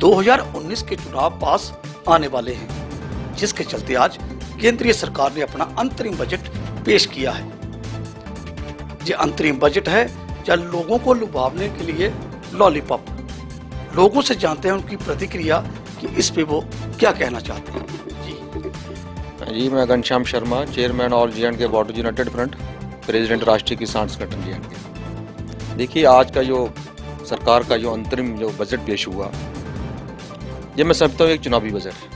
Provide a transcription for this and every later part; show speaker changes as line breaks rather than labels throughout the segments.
2019 के चुनाव पास आने वाले हैं, जिसके चलते आज केंद्रीय सरकार ने अपना अंतरिम बजट पेश किया है। ये अंतरिम बजट है या लोगों को लुभावने के लिए लॉलीपॉप? लोगों से जानते हैं उनकी प्रतिक्रिया कि इस पे वो क्या कहना चाहते हैं।
जी मैं Ghanshyam Sharma, chairman all J&K border United front, president राष्ट्रीय किसान संगठन J&K। देखिए, आज का जो सरकार का जो अंतरिम जो बजट पेश हुआ, ये मैं समझता हूँ एक चुनावी बजट है,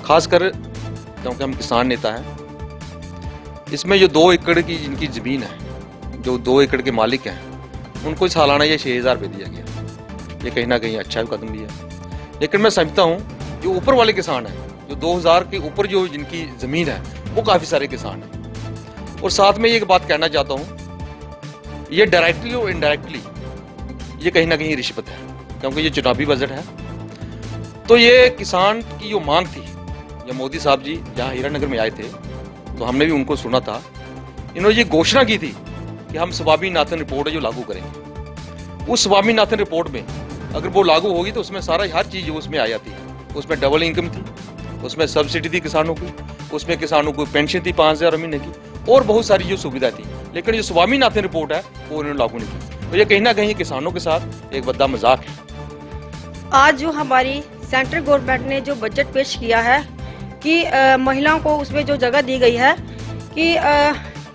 खासकर क्योंकि हम किसान नेता हैं। इसमें जो 2 एकड़ की जिनकी ज़मीन है, जो 2 एकड़ के मालिक हैं, उनको सालाना ये 6,000 रुपये दिया गया। ये कहीं ना कहीं अच्छा कदम भी है। लेकिन मैं समझता हूँ जो ऊपर वाले किसान हैं, जो 2,000 के ऊपर जो जिनकी ज़मीन है, वो काफ़ी सारे किसान हैं। और साथ में ये एक बात कहना चाहता हूँ, ये डायरेक्टली और इनडायरेक्टली ये कहीं ना कहीं रिश्वत है, क्योंकि ये चुनावी बजट है। तो ये किसान की जो मांग थी, या मोदी साहब जी जहाँ हीरानगर में आए थे, तो हमने भी उनको सुना था। इन्होंने ये घोषणा की थी कि हम स्वामीनाथन रिपोर्ट है जो लागू करेंगे। उस स्वामीनाथन रिपोर्ट में अगर वो लागू होगी तो उसमें सारा हर चीज़ उसमें आ जाती है। उसमें डबल इनकम थी, उसमें सब्सिडी थी किसानों की, उसमें किसानों को पेंशन थी 5,000 महीने की, और बहुत सारी जो सुविधा थी। लेकिन जो स्वामीनाथन रिपोर्ट है वो उन्होंने लागू नहीं की। तो ये कहीं ना कहीं किसानों के साथ एक बद्दा मजाक है।
आज जो हमारी सेंट्रल गवर्नमेंट ने जो बजट पेश किया है कि महिलाओं को उसमें जो जगह दी गई है कि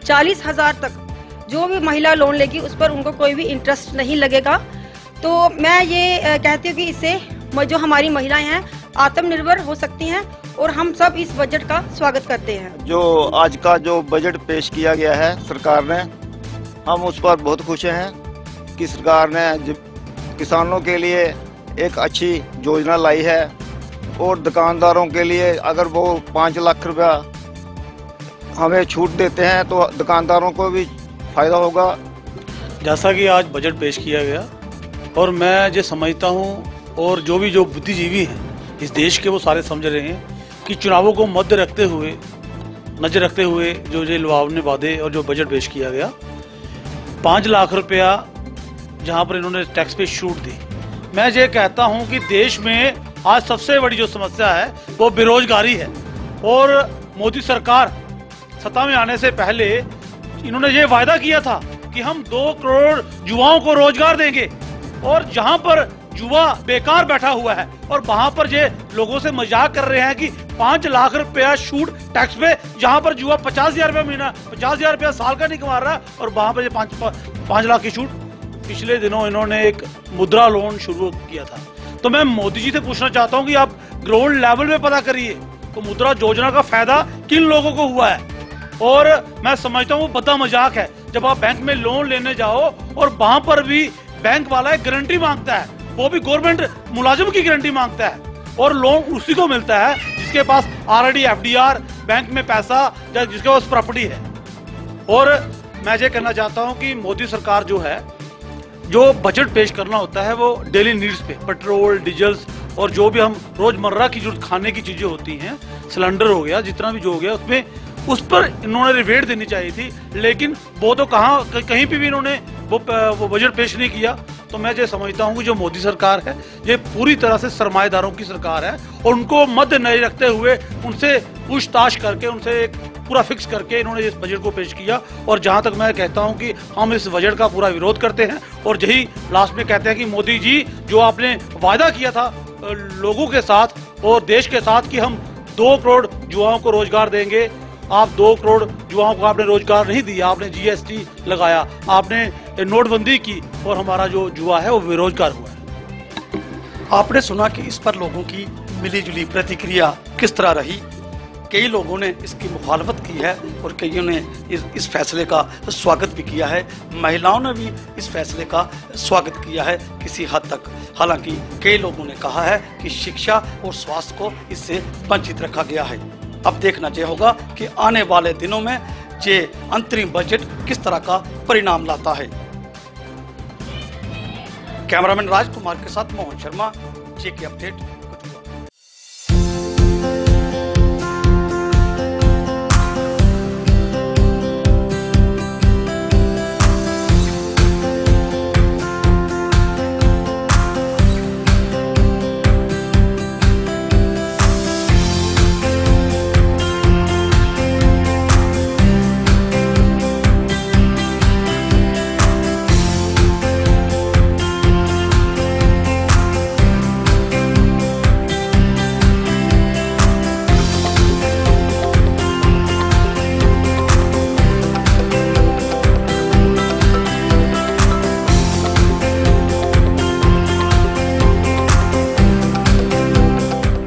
40,000 तक जो भी महिला लोन लेगी उस पर उनको कोई भी इंटरेस्ट नहीं लगेगा। तो मैं ये कहती हूँ कि इससे जो हमारी महिलाएं हैं आत्मनिर्भर हो सकती हैं, और हम सब इस बजट का स्वागत करते हैं।
जो आज का जो बजट पेश किया गया है सरकार ने, हम उस पर बहुत खुश हैं कि सरकार ने किसानों के लिए एक अच्छी योजना लाई है, और दुकानदारों के लिए अगर वो 5 लाख रुपया हमें छूट देते हैं तो दुकानदारों को भी फायदा होगा।
जैसा कि आज बजट पेश किया गया, और मैं जो समझता हूँ, और जो बुद्धिजीवी हैं इस देश के, वो सारे समझ रहे हैं कि चुनावों को नजर रखते हुए जो ये लुभावने वादे और जो बजट पेश किया गया, 5 लाख रुपया जहाँ पर इन्होंने टैक्स पे छूट दी। मैं ये कहता हूँ कि देश में आज सबसे बड़ी जो समस्या है वो बेरोजगारी है, और मोदी सरकार सत्ता में आने से पहले इन्होंने ये वायदा किया था कि हम 2 करोड़ युवाओं को रोजगार देंगे, और जहां पर युवा बेकार बैठा हुआ है और वहां पर ये लोगों से मजाक कर रहे हैं कि 5 लाख रुपया छूट टैक्स पे, जहां पर युवा 50,000 रुपया महीना, 50,000 रुपया साल का नहीं कमा रहा, और वहां पर ये 5 लाख की छूट। पिछले दिनों इन्होंने एक मुद्रा लोन शुरू किया था। तो मैं मोदी जी से पूछना चाहता हूं कि आप ग्राउंड लेवल पे पता करिए तो मुद्रा योजना का फायदा किन लोगों को हुआ है। और मैं समझता हूँ बद्दा मजाक है जब आप बैंक में लोन लेने जाओ और वहां पर भी बैंक वाला एक गारंटी मांगता है, वो भी गवर्नमेंट मुलाजिम की गारंटी मांगता है, और लोन उसी को मिलता है जिसके पास ऑलरेडी FDR बैंक में पैसा या जिसके पास प्रॉपर्टी है। और मैं ये कहना चाहता हूँ कि मोदी सरकार जो बजट पेश करना होता है वो डेली नीड्स पे, पेट्रोल, डीजल्स और जो भी हम रोजमर्रा की जो खाने की चीजें होती हैं, सिलेंडर हो गया, जितना भी जो हो गया, उस पर इन्होंने रिबेट देनी चाहिए थी। लेकिन वो तो कहीं पे भी इन्होंने वो बजट पेश नहीं किया। तो मैं ये समझता हूँ कि जो मोदी सरकार है ये पूरी तरह से सरमाएदारों की सरकार है, और उनको मद्देनजर रखते हुए उनसे पूछताछ करके, उनसे एक पूरा फिक्स करके इन्होंने इस बजट को पेश किया। और जहां तक मैं कहता हूं कि हम इस बजट का पूरा विरोध करते हैं, और यही लास्ट में कहते हैं कि मोदी जी जो आपने वायदा किया था लोगों के साथ और देश के साथ कि हम 2 करोड़ युवाओं को रोजगार देंगे, आप 2 करोड़ युवाओं को आपने रोजगार नहीं दिया, आपने GST लगाया, आपने नोटबंदी की, और हमारा जो युवा है वो बेरोजगार हुआ है।
आपने सुना कि इस पर लोगों की मिलीजुली प्रतिक्रिया किस तरह रही। कई लोगों ने इसकी मुखालफत की है और कईयों ने इस फैसले का स्वागत भी किया है। महिलाओं ने भी इस फैसले का स्वागत किया है किसी हद तक। हालांकि कई लोगों ने कहा है कि शिक्षा और स्वास्थ्य को इससे वंचित रखा गया है। अब देखना चाहिए होगा कि आने वाले दिनों में ये अंतरिम बजट किस तरह का परिणाम लाता है। कैमरामैन राजकुमार के साथ मोहन शर्मा, JK अपडेट।